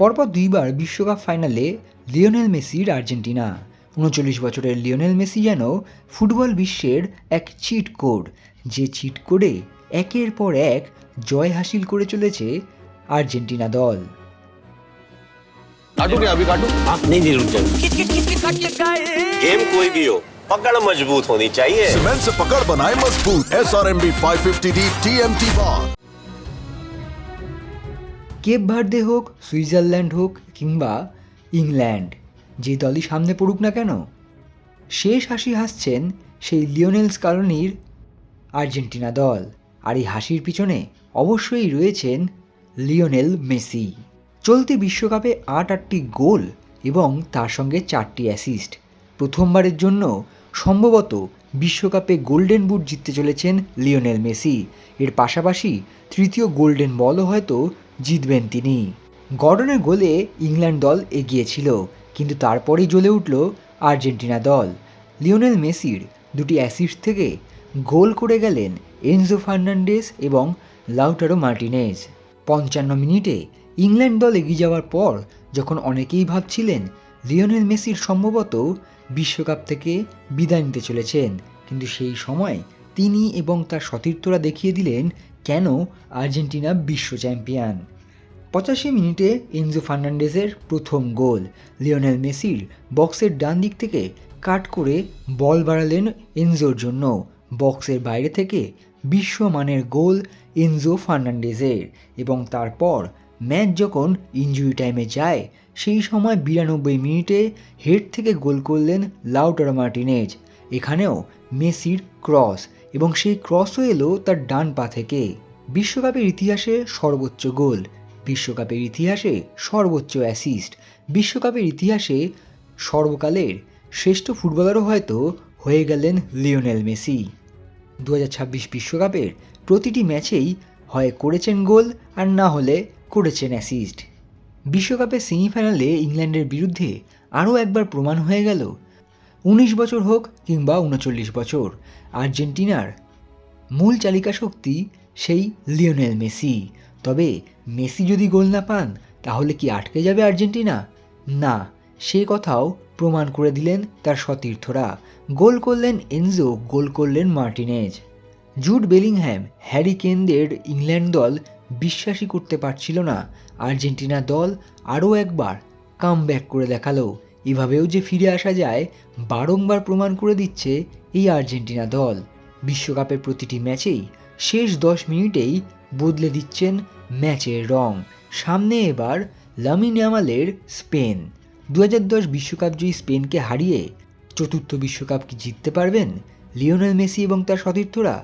পরপর দুইবার বিশ্বকাপ ফাইনালে লিওনেল মেসির আর্জেন্টিনা। ৩৯ বছরের লিওনেল মেসি যেন ফুটবল বিশ্বের এক চিট কোড, যে চিট কোডে একের পর এক জয় হাসিল করে চলেছে আর্জেন্টিনা দল। गेम कोई भी हो, पकड़ मजबूत होनी चाहिए। सीमेंट से पकड़ बनाए मजबूत। SRMB 550D TMT bar। Cape Verde হোক, সুইজারল্যান্ড হোক কিংবা ইংল্যান্ড, যে দলই সামনে পড়ুক না কেন, শেষ হাসি হাসছেন সেই লিওনেল স্কালোনির আর্জেন্টিনা দল। আর এই হাসির পিছনে অবশ্যই রয়েছেন লিওনেল মেসি। চলতি বিশ্বকাপে ৮টি গোল এবং তার সঙ্গে 4টি অ্যাসিস্ট। প্রথমবারের জন্য সম্ভবত বিশ্বকাপে গোল্ডেন বুট জিততে চলেছেন লিওনেল মেসি। এর পাশাপাশি তৃতীয় গোল্ডেন বলও হয়তো জিতবেন তিনি। গর্ডনের গোলে ইংল্যান্ড দল এগিয়েছিল, কিন্তু তারপরেই জ্বলে উঠল আর্জেন্টিনা দল। লিওনেল মেসির 2টি অ্যাসিস্ট থেকে গোল করে গেলেন এনজো ফার্নান্ডেস এবং লাউটারো মার্টিনেজ। 55 মিনিটে ইংল্যান্ড দল এগিয়ে যাওয়ার পর যখন অনেকেই ভাবছিলেন লিওনেল মেসির সম্ভবত বিশ্বকাপ থেকে বিদায় নিতে চলেছেন, কিন্তু সেই সময় তিনি এবং তার সতীর্থরা দেখিয়ে দিলেন কেন আর্জেন্টিনা বিশ্ব চ্যাম্পিয়ন। 85 মিনিটে এনজো ফার্নান্ডেজের প্রথম গোল। লিওনেল মেসির বক্সের ডান দিক থেকে কাট করে বল বাড়ালেন এনজোর জন্য। বক্সের বাইরে থেকে বিশ্বমানের গোল এনজো ফার্নান্ডেজের। এবং তারপর ম্যাচ যখন ইনজুরি টাইমে যায়, সেই সময় 92 মিনিটে হেড থেকে গোল করলেন লাউটারো মার্টিনেজ। এখানেও মেসির ক্রস, এবং সেই ক্রসও এলো তার ডান পা থেকে। বিশ্বকাপের ইতিহাসে সর্বোচ্চ গোল, বিশ্বকাপের ইতিহাসে সর্বোচ্চ অ্যাসিস্ট, বিশ্বকাপের ইতিহাসে সর্বকালের শ্রেষ্ঠ ফুটবলারও হয়তো হয়ে গেলেন লিওনেল মেসি। 2026 বিশ্বকাপের প্রতিটি ম্যাচেই হয় করেছেন গোল, আর না হলে করেছেন অ্যাসিস্ট। বিশ্বকাপের সেমিফাইনালে ইংল্যান্ডের বিরুদ্ধে আরও একবার প্রমাণ হয়ে গেল 19 বছর হোক কিংবা 39 বছর, আর্জেন্টিনার মূল চালিকা শক্তি সেই লিওনেল মেসি। তবে মেসি যদি গোল না পান তাহলে কি আটকে যাবে আর্জেন্টিনা? না, সে কথাও প্রমাণ করে দিলেন তার সতীর্থরা। গোল করলেন এনজো, গোল করলেন মার্টিনেজ। জুড বেলিংহ্যাম, হ্যারি কেনদের ইংল্যান্ড দল বিশ্বাসই করতে পারছিল না আর্জেন্টিনা দল আরও একবার কামব্যাক করে দেখালো। এভাবেও যে ফিরে আসা যায় বারংবার প্রমাণ করে দিচ্ছে এই আর্জেন্টিনা দল। বিশ্বকাপের প্রতিটি ম্যাচেই শেষ 10 মিনিটেই বদলে দিচ্ছেন ম্যাচের রং। সামনে এবার লামিন ইয়ামালের স্পেন। 2010 বিশ্বকাপ জয়ী স্পেনকে হারিয়ে চতুর্থ বিশ্বকাপ কি জিততে পারবেন লিওনেল মেসি এবং তার সতীর্থরা?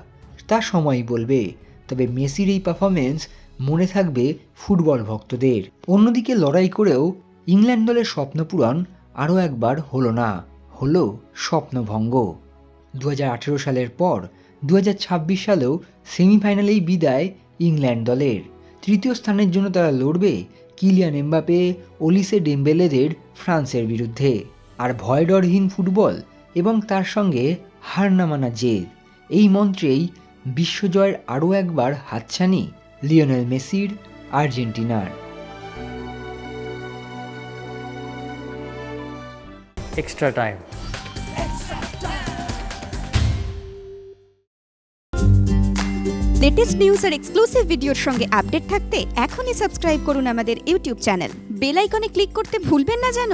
তা সময়ই বলবে। তবে মেসির এই পারফরমেন্স মনে থাকবে ফুটবল ভক্তদের। অন্যদিকে লড়াই করেও ইংল্যান্ড দলের স্বপ্ন পূরণ আরও একবার হলো না, হলো স্বপ্নভঙ্গ। 2018 সালের পর 2026 সালেও সেমিফাইনালেই বিদায় ইংল্যান্ড দলের। তৃতীয় স্থানের জন্য তারা লড়বে কিলিয়ান এমবাপে, ওলিসে ডেম্বেলেদের ফ্রান্সের বিরুদ্ধে। আর ভয়ডরহীন ফুটবল এবং তার সঙ্গে হার না মানা জেদ, এই মন্ত্রেই বিশ্বজয়ের আরও একবার হাতছানি লিওনেল মেসির আর্জেন্টিনার। Extra time. লেটেস্ট নিউজ আর এক্সক্লুসিভ ভিডিওর সঙ্গে আপডেট থাকতে এখনই সাবস্ক্রাইব করুন আমাদের ইউটিউব চ্যানেল। বেল আইকনে ক্লিক করতে ভুলবেন না যেন।